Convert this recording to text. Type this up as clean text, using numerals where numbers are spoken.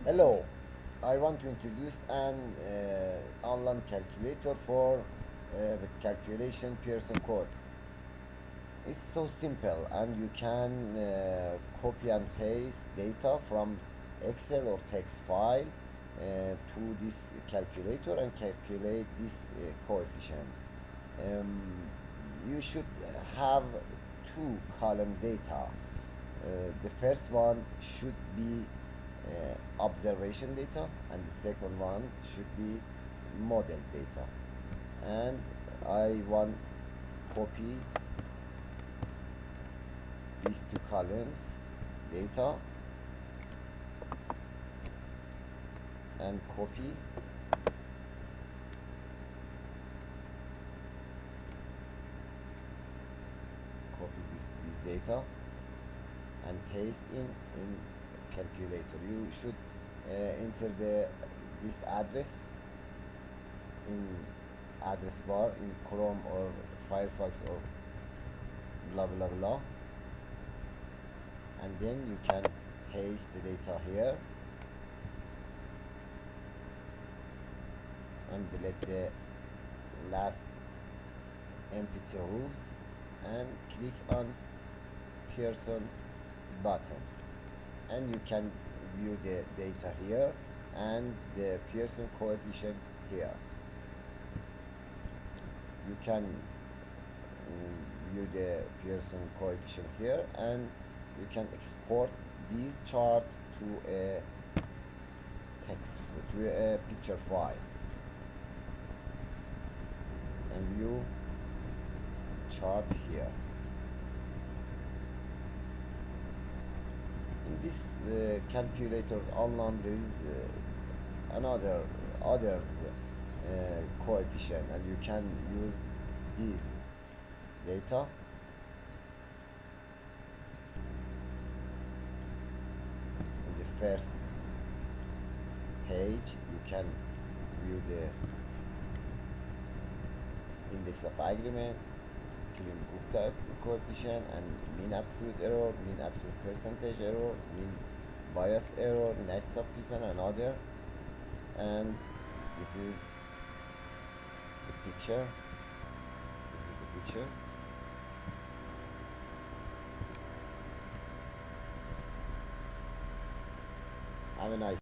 Hello, I want to introduce an online calculator for the calculation Pearson code. It's so simple, and you can copy and paste data from Excel or text file to this calculator and calculate this coefficient. Um, you should have two column data. The first one should be observation data, and the second one should be model data. And I want copy these two columns data and copy this data and paste in calculator. You should enter this address in address bar in Chrome or Firefox or blah blah blah, and then you can paste the data here and delete the last empty rows and click on Pearson button, and you can view the data here and the Pearson coefficient here. You can view the Pearson coefficient here, and you can export this chart to a text to a picture file and view chart here. In this calculator online there is others coefficient, and you can use these data in the first page. You can view the index of agreement, Clean Gupta coefficient, and mean absolute error, mean absolute percentage error, mean bias error, nice subsequent, and other. And this is the picture. This is the picture. Have a nice